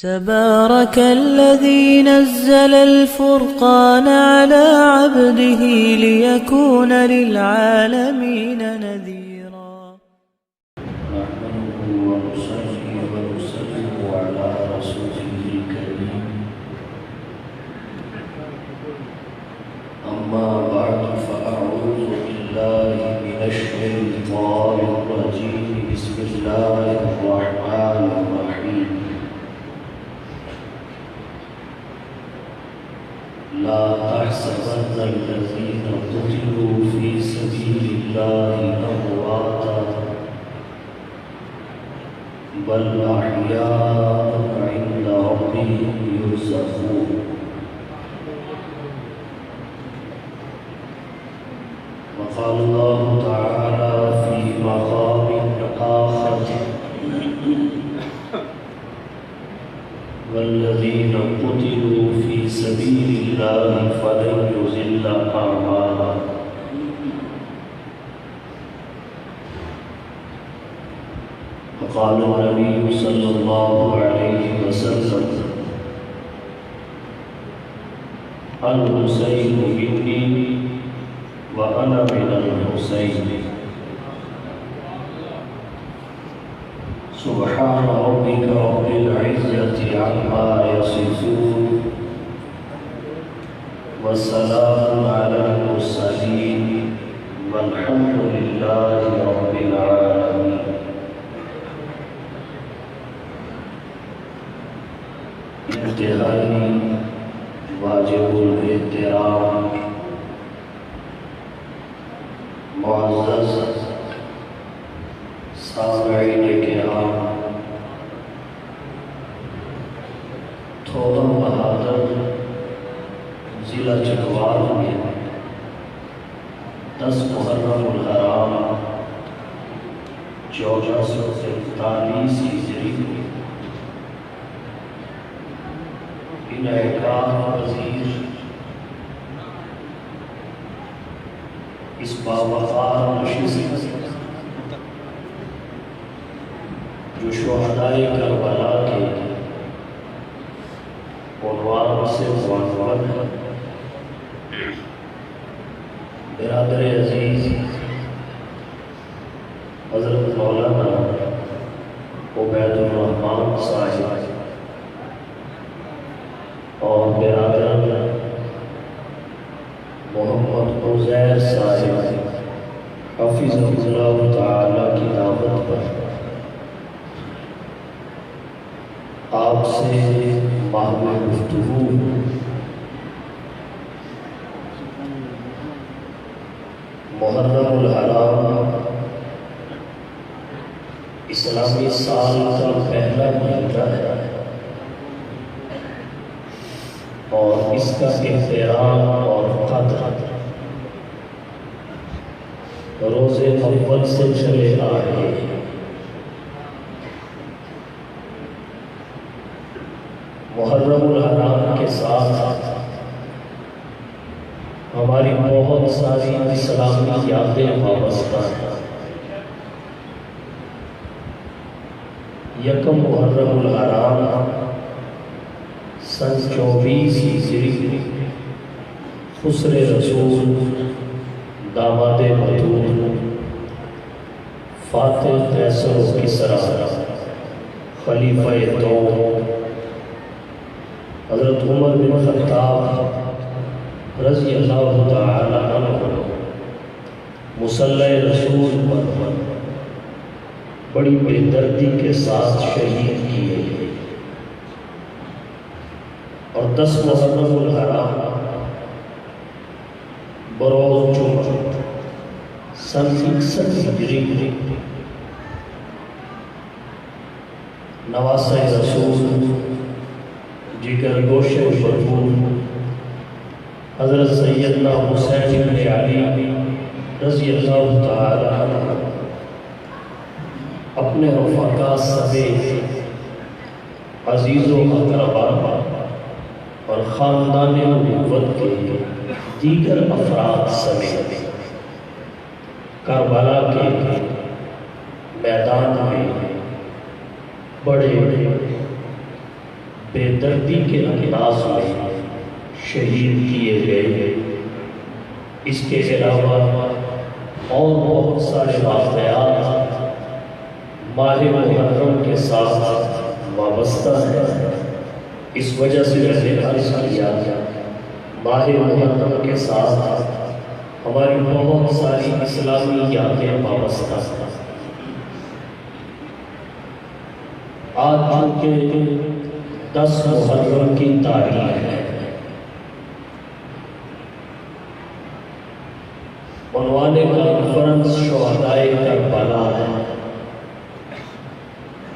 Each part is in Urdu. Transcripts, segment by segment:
تبارك الذي نزل الفرقان على عبده ليكون للعالمين نذيرا. نحمده ونصلي ونسلم على رسوله الكريم. أما بعد فأعوذ بالله من الشيطان الرجيم. بسم الله الرحمن الرحيم. لا تحسبن الذين قتلوا في سبيل الله أمواتا بل أحياء عند ربهم يرزقون. وقال الله تعالى في مقام آخر: والذين قتلوا في سبيل الله فلن يضل أعمالهم. وقال النبي صلى الله عليه وسلم: الحسين مني وأنا من الحسين. سبحان ربك رب العزة عما يصفون والسلام على المرسلين والحمد لله رب العالمين. انتہائی واجب الاحترام معزز سامعین کرام، تھوڑا بہادر ضلع چکوال میں 10 محرم الحرام 1443 ہجری انعقاد پذیر اس باوقار نشست جو شہدائے کربلا کے عنوان سے عنوان ہے، برادر عزیز حضرت مولانا عبید الرحمان صاحب اور برادر محمد عزیر صاحب حفظہ اللہ تعالی کی دعوت پر آپ سے محو گفتگو محرم الحرام اسلامی سال کا پہلا مہینہ ہے اور اس کا احترام اور قدر روز اول سے چلے آ رہے ہیں۔ محرم الحرام کے ساتھ ہماری بہت ساری اسلامی یادیں وابستہ ہیں۔ یکم محرم الحرام سن 24 ہجری خسر رسول داماد بطول فاتح قیصر و کسریٰ خلیفہ دوم حضرت عمر بن خطاب رضی اللہ تعالی عنہ مصلی رسول پر بڑی بے دردی کے ساتھ شہید کیے گئے، اور 10 محرم الحرام بروز جمعہ سن 61 ہجری نواسہ رسول جگر گوشت بھرپور حضرت سیدنا حسین بن علی رضی اللہ تعالی عنہ اپنے رفقا سمیت عزیز و اقربا اور خاندان نبوت کے دیگر افراد سمیت کربلا کے میدان میں بڑے بے دردی کے انداز میں شہید کیے گئے۔ اس کے علاوہ اور بہت سارے واقعات ماہ محرم کے ساتھ وابستہ ہیں۔ اس وجہ سے میں نے عرض کیا ماہ محرم کے ساتھ ہماری بہت ساری اسلامی یادیں وابستہ ہیں۔ آج چونکہ 10 محرم کی تاریخ ہے، عنوان کانفرنس شہدائے کربلا ہے،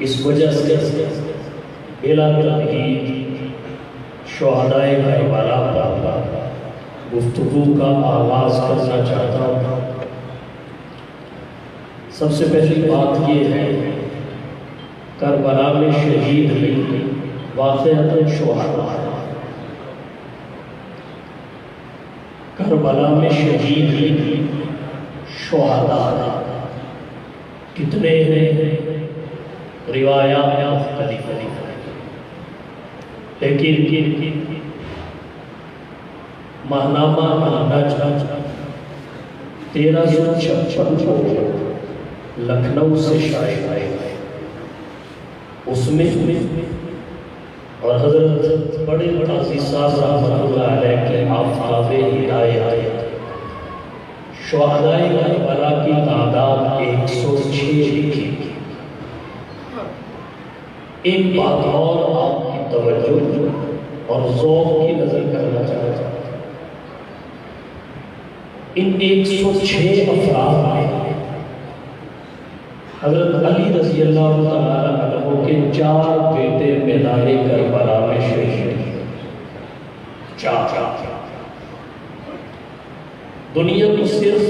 اس وجہ سے بلا تمہید شہدائے کربلا پر گفتگو کا آغاز کرنا چاہتا ہوں۔ سب سے پہلی بات یہ ہے، کربلا میں شہید ہوئے واقعات شہداء، کربلا میں شہید ہوئے شہداء کتنے ہیں؟ روایات مختلف ہیں، لیکن ماہنامہ النجم 1356 کو لکھنؤ سے شائع آئے، اس میں اور حضرت بڑے قاضی صاحب رحمۃ اللہ علیہ کے آفتاب ہدایت شہدائے کربلا کی تعداد 106 لکھی۔ ایک بات اور آپ کی توجہ اور ذوق کی نظر کرنا چاہتا ہوں، ان 106 افراد میں حضرت علی رضی اللہ تعالیٰ عنہ کے 4 بیٹے میدان کربلا میں شہید ہوئے۔ 4 دنیا کو صرف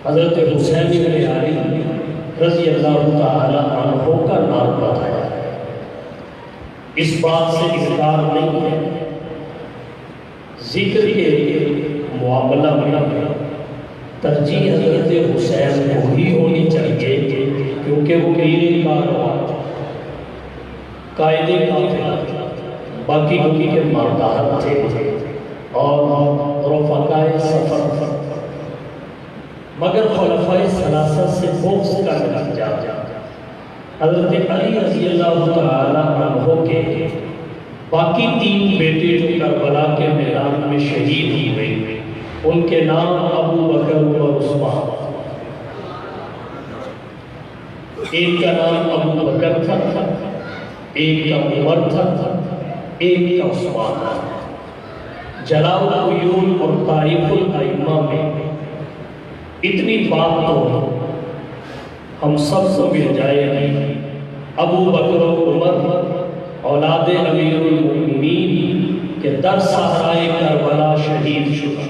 حضرت حسین بن علی رضی اللہ تعالیٰ عنہ کا نام بتایا ہے، اس بات سے انکار نہیں ہے۔ ذکر کے معاملہ میں ترجیح حضرت حسین کو ہی ہونی چاہیے، کیونکہ وہ میرے کارواں قائد قافلہ باقی کبھی کے مردان تھے اور رفقائے سفر، مگر خلفائے ثلاثہ سے بغض کا نتیجہ حضرت علی رضی اللہ تعالیٰ عنہ کے باقی 3 بیٹے جو کربلا کے میدان میں شہید ہوئے، ان کے نام ابو بکر و عثمان، ایک کا نام ابو بکر تھا، ایک کا عمر تھا، ایک کا عثمان تھا۔ جلاء العیون اور تاریخ الائمہ میں اتنی بات تو ہم سب کو مل جائے گی، ابو بکر و عمر اولاد امیر المؤمنین کے در صحرائے کربلا شہید شدہ۔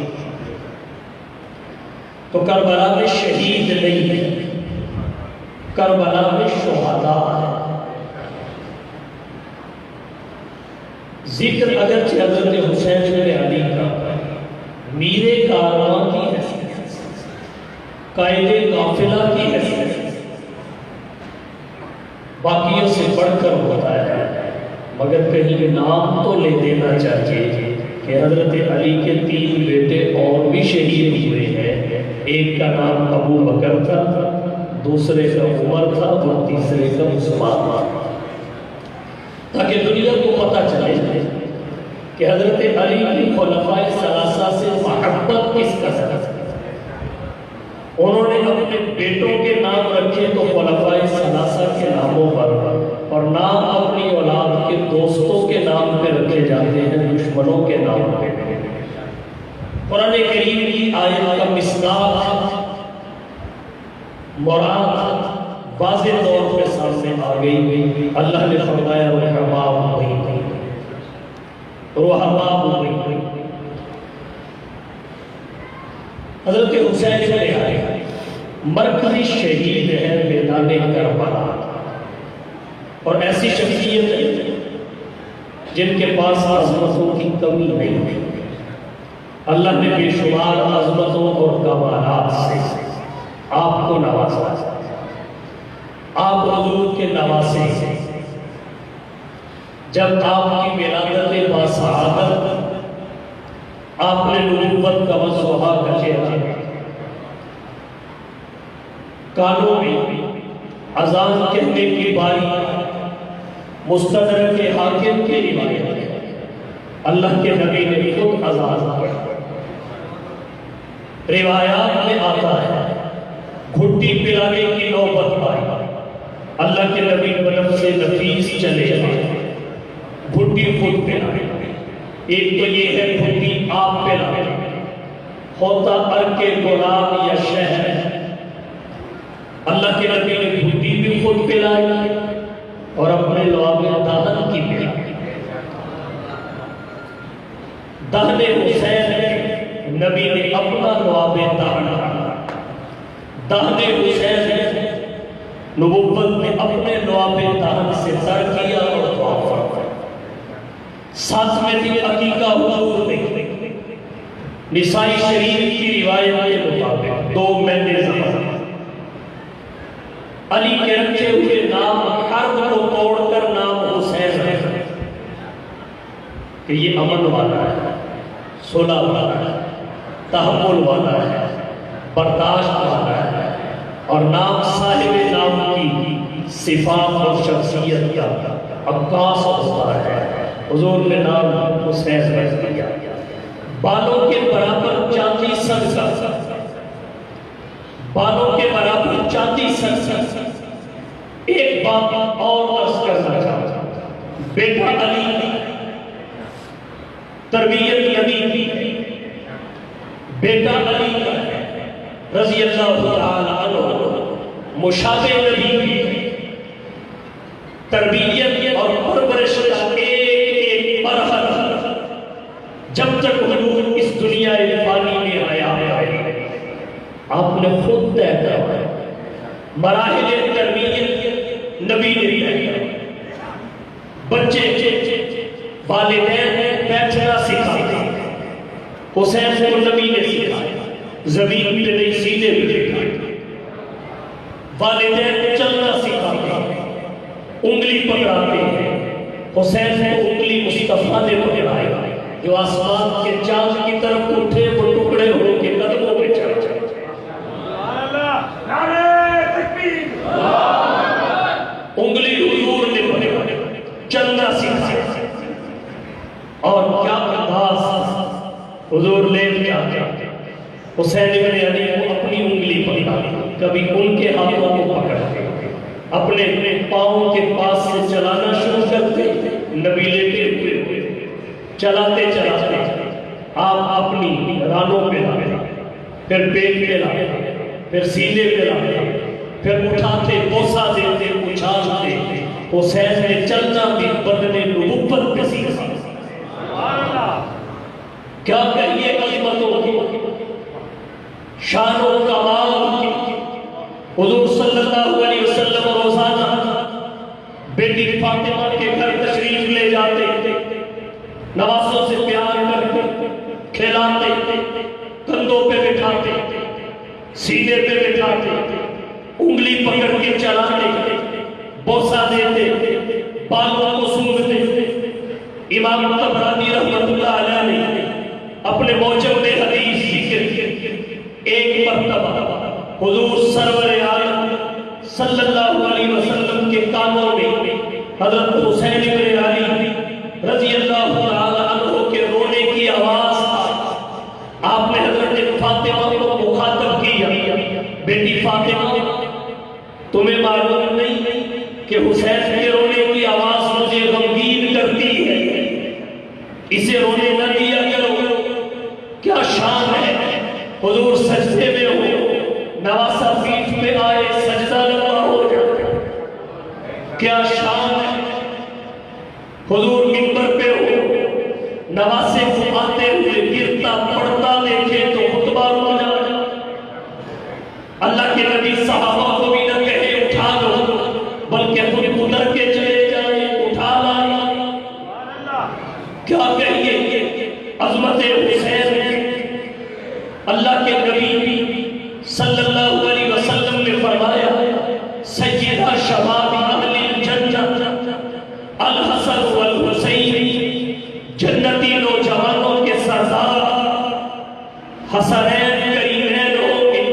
تو کربلا میں شہید نہیں ہے، کربلا میں شہداء ہے۔ ذکر اگرچہ حضرت حسین بن علی کا میرے کارواں کی حیثیت، قائد قافلہ کی حیثیت باقیوں سے بڑھ کر ہوتا ہے، مگر کہیں نام تو لے دینا چاہیے کہ حضرت علی کے 3 بیٹے اور بھی شہید ہوئے ہیں۔ ایک کا نام ابو بکر تھا، دوسرے کا عمر تھا اور تیسرے کا عثمان تھا، تاکہ دنیا کو پتہ چلے کہ حضرت علی کی خلفائے ثلاثہ سے محبت کس قدر ہے۔ انہوں نے اپنے بیٹوں کے نام رکھے تو خلفائے ثلاثہ کے ناموں پر، اور نام اپنی اولاد کے دوستوں کے نام پہ رکھے جاتے ہیں، دشمنوں کے نام پہ۔ قرآن کریم کی آیت کا مصداق مراد واضح طور پہ سامنے آ گئی۔ اللہ نے فرمایا رحماء ہوئی، رحماء ہوئی۔ حضرت حسین بن علی مرکزی شہید ہے میدان کربلا، اور ایسی شخصیت ہے جن کے پاس عظمتوں کی کمی نہیں، اللہ نے بے شمار عظمتوں اور کمالات سے آپ کو نوازا، آپ حضور کے نواسے سے۔ جب آپ کی ولادت باسعادت آپ نے نبوت کا وضوحا کا چہرہ کانوں میں اذان کہنے کی باری مستدرک حاکم کی روایت ہے اللہ کے نبی نے خود اذان پڑھا روایات میں آتا ہے گھٹی پلانے کی نوبت آئی اللہ کے نبی بدن سے نفیس چلے گئے گھٹی خود پلائے ایک تو یہ ہے گھٹی آپ پلائے ہوتا ارک غلام یا شہر اللہ کے نبی نے گھٹی بھی خود پلائی اور اپنے لعاب دہن کی پلائی دہن حسین نبی نے اپنا لعاب دہن حسین نبوت نے اپنے لعاب دہن سے تر کیا اور دعا فرمائی ساتھ میں تھی عقیقہ حضور نے نسائی شریف کی روایت کے مطابق 2 مہینے زمان علی کے رکھے ہوئے نام حرب کو توڑ کر نام حسین ہے کہ یہ امن والا ہے صلح والا ہے تحمل والا ہے برداشت والا ہے اور نام صاحب نام کی صفات اور شخصیت کا عکاس ہوتا ہے حضور نے نام حسین رکھ دیا بالوں کے برابر چاندی سر بالوں کے برابر چاندی سر ایک بات اور عرض کرنا چاہتا بیٹا علی تربیت نبی کی بیٹا علی رضی اللہ تعالی عنہ مشابہ نبی کی تربیت اور پرورش کا ایک مرحلہ جب تک حضور اس دنیا فانی میں آیا آپ نے خود طے کیا مراحل تربیت نبی نے طے بچے والدین بیٹھنا سکھاتے حسین کو نبی نے سکھایا زمین پہ نہیں سیدھے پہ دیکھا والدین چلنا سکھاتے انگلی پکڑاتے ہیں حسین کو انگلی مصطفیٰ نے پکڑائی جو آسمان کے چاند کی طرف اٹھے وہ ٹکڑے ہو کے قدموں پہ چڑھ جائے انگلی حضور نے پکڑائی چلنا سکھایا اور کیا انداز حضور لے جاتے حسین ابن علی کو اپنی انگلی پکڑائی کبھی ان کے ہاتھوں کو پکڑتے اپنے پاؤں کے پاس سے چلانا شروع کرتے نبی لیتے ہوئے چلاتے چلاتے آپ اپنی رانوں پہ لاتے پھر پیٹ پہ لاتے پھر سینے پہ لاتے پھر اٹھاتے بوسا دیتے اچھالتے حسین نے چلنا بھی بدن نبوت پہ سیکھا کیا کہیے عظمتوں کی شان و کمال کی حضور صلی اللہ علیہ وسلم روزانہ بیٹی فاطمہ کے گھر تشریف لے جاتے نوازوں سے پیار کرتے کھلاتے کندھوں پہ بٹھاتے سینے پہ بٹھاتے انگلی پکڑ کے چلاتے بوسا دیتے بالوں کو سونگھتے امام طبرانی رحمۃ اللہ علیہ نے اپنے موجب میں حدیث ذکر ایک مرتبہ حضور سرور عالم صلی اللہ علیہ وسلم کے کانوں میں حضرت حسین بن علی رضی اللہ تعالی عنہ کے رونے کی آواز آپ نے حضرت فاطمہ کو مخاطب کیا بیٹی فاطمہ تمہیں معلوم نہیں کہ حسین کے رونے کی آواز مجھے غمگین کرتی ہے اسے رونے نہ دیا کرو کیا شان ہے حضور سجدے میں ہو نواسہ پیٹھ پہ آئے سجدہ لگا ہو جاتا کیا شان ہے حضور منبر پہ ہو نواسے کو آتے ہوئے گرتا پڑتا دیکھے تو خطبہ رک جائے اللہ کے نبی صحابہ کو بھی نہ کہے اٹھا لو بلکہ خود اتر کے چلے جائے اٹھا لانا کیا کہیے عظمت حسین اللہ کے نبی صلی اللہ علیہ وسلم نے فرمایا سیدہ شباب اہل الجنہ الحسن والحسین حسنین کریمین ہوں گے.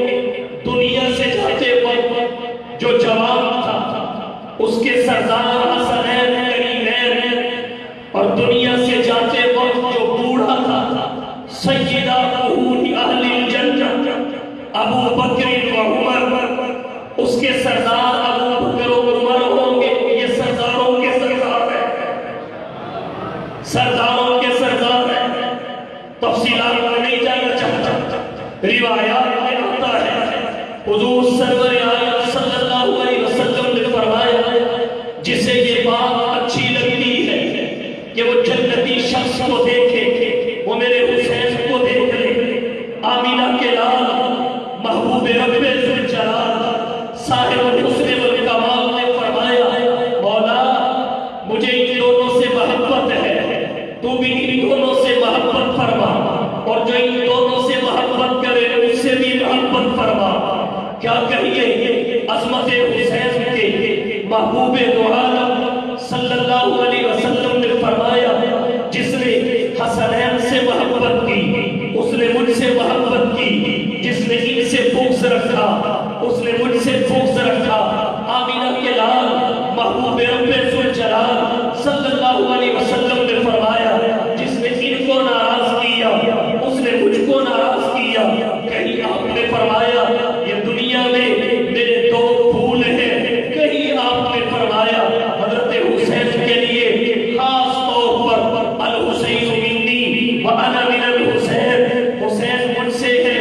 دنیا سے جاتے وقت جو جوان تھا اس کے سردار حسنین کریمین، اور دنیا سے جاتے وقت جو بوڑھا تھا سیدہ قرون اہل الجنہ ابو بکر و عمر، اس کے سردار ابو بکر و عمر ہوں گے. یہ سرداروں کے سردار ہیں، سرداروں کے سردار ہیں. تفصیلات میں نہیں جانا چاہتا، روایات میں آتا ہے حضور سرور عالم صلی اللہ علیہ وسلم نے فرمایا جسے یہ بات اچھی لگتی ہے کہ وہ جنتی شخص کو دیکھے، وہ میرے حسین کو دیکھ لے. آمینہ کے لال محبوب رب ذوالجلال صاحب الحسن والکمال نے فرمایا مولا مجھے ان دونوں سے محبت ہے، تو بھی ان دونوں سے محبت فرما، اور جو ان دونوں سے محبت کرے اس سے بھی محبت فرما. کیا کہیے عظمت حسین کے محبوب دو عالم صلی اللہ علیہ وسلم نے فرمایا جس نے حسنین سے محبت کی اس نے مجھ سے محبت کی، جس نے ان سے بغض رکھا اس نے مجھ سے بغض رکھا. آمینہ کے لال محبوب رب ذوالجلال صلی اللہ علیہ وسلم نے فرمایا جس نے ان کو ناراض کیا اس نے مجھ کو ناراض کیا. کہیں آپ نے فرمایا یہ دنیا میں میرے دو پھول ہیں، کہیں آپ نے فرمایا حضرت حسین کے لیے خاص طور پر الحسین منی وانا من الحسین، حسین مجھ سے ہے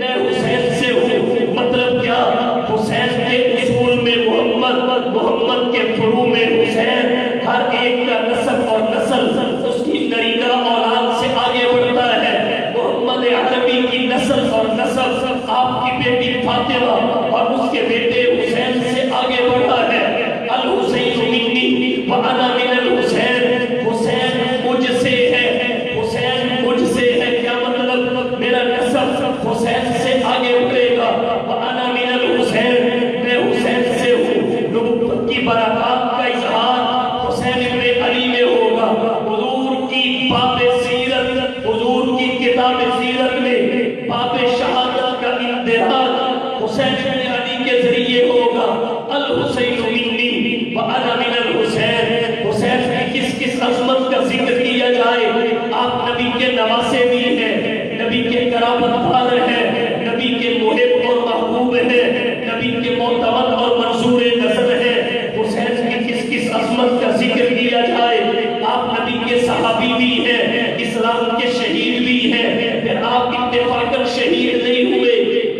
میں حسین سے ہوں. مطلب کیا؟ حسین کے اصول میں محمد، محمد کے فروع میں حسین. ہر ایک کا نسب اور نسل اس کی نریگا اولاد سے آگے بڑھتا ہے. محمد عربی کی نسل اور نسب آپ کی بیٹی فاطمہ اور اس کے بیٹے حسین سے آگے بڑھتا ہے. الحسین منی وانا من الحسین، حسین مجھ سے ہے، حسین مجھ سے ہے. کیا مطلب؟ میرا نسب حسین سے آگے بڑھے گا. وانا من الحسین، میں حسین سے ہوں. نبوت کی برکات کا اظہار حسین ابن علی میں ہوگا. حضور کی باب سیرت، حضور کی کتاب سیرت میں باب شہادت کا اندراج حسین ابن علی کے ذریعے ہوگا. الحسین منی وانا من الحسین. حسین کی کس کس عظمت کا ذکر کیا جائے. آپ نبی کے نواسے بھی ہیں، نبی کے قرابت دار ہیں، نبی کے محب اور محبوب ہیں، نبی کے معتمد اور منظور نظر ہیں. حسین کی کس کس عظمت کا ذکر کیا جائے. آپ نبی کے صحابی بھی ہیں، اسلام کے شہید بھی ہیں. پھر آپ اتفاقاً شہید نہیں ہوئے،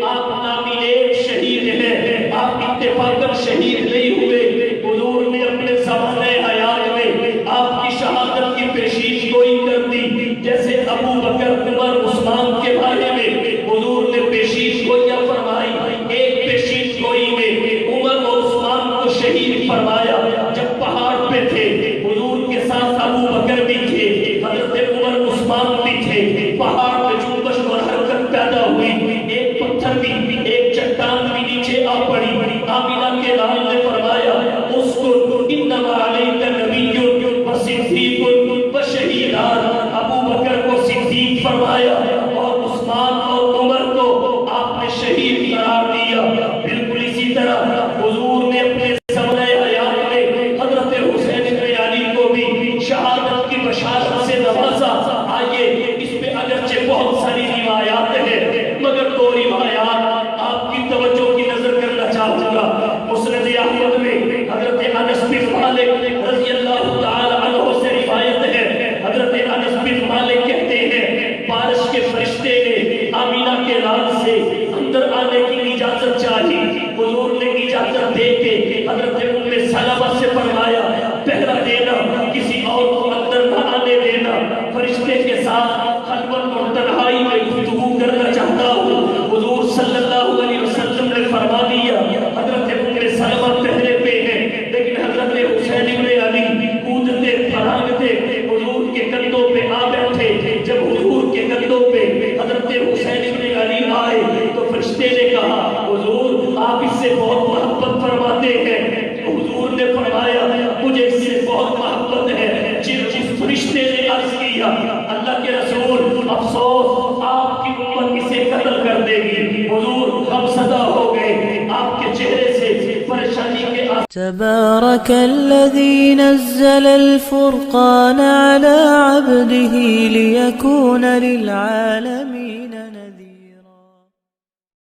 آپ نامینیٹ شہید ہیں. آپ اتفاقاً شہید نہیں ہوئے. حضور نے اپنے زمانے حیات میں آپ کی شہادت کی پیشین گوئی کر دی. جیسے ابو بکر، عمر، عثمان کے بارے میں حضور نے پیشین گوئیاں فرمائی. ایک پیشین گوئی میں عمر اور عثمان کو شہید فرمایا جب پہاڑ پہ تھے. حضور کے ساتھ ابو بکر بھی تھے، حضرت عمر عثمان بھی تھے. پہاڑ پہ جنبش اور حرکت پیدا ہوئی، ایک پتھر بھی، ایک چٹان بھی نیچے آ پڑی. آمینہ کے لال نے فرمایا اس کو انما علیک نبی و صدیق و شہیدان. ابو بکر کو صدیق فرمایا اور عثمان اور عمر کو آپ نے شہید قرار دیا. بالکل اسی طرح حضور نے اپنے زمانہ حیات میں حضرت حسین ابن علی کو بھی شہادت کی بشارت سے نوازا. آئیے اس پہ اگرچہ بہت ساری روایات ہیں مگر دو روایات آپ کی توجہ کی نظر کرنا چاہوں گا. مسند احمد میں حضرت انس بن مالک رضی اللہ تعالی عنہ سے روایت ہے. حضرت انس بن مالک کہتے ہیں بارش کے فرشتے نے آمینہ کے لال سے اندر آنے کی اجازت چاہی. حضور نے اجازت دے کے حضرت ام سلمہ سے فرمایا پہلا دینا، کسی اور کو اندر نہ آنے دینا. فرشتے کے ساتھ خلوت اور تنہائی میں گفتگو کرنا چاہتا ہوں. حضور صلی اللہ علیہ وسلم نے فرما دیا حضرت ام سلمہ پہلے پہ ہیں، لیکن حضرت حسین ابن علی کودتے پھرانگتے حضور کے کندھوں پہ آ بیٹھے. جب حضور کے کندھوں پہ حضرت حسین ابن علی آئے تو فرشتے نے کہا حضور آپ اس سے بہت محبت فرماتے ہیں. حضور نے فرمایا مجھے اس سے بہت محبت ہے. جس فرشتے نے عرض کیا اللہ کے رسول افسوس آپ کی امت اسے تبارك الذي نزل الفرقان على عبده ليكون للعالمين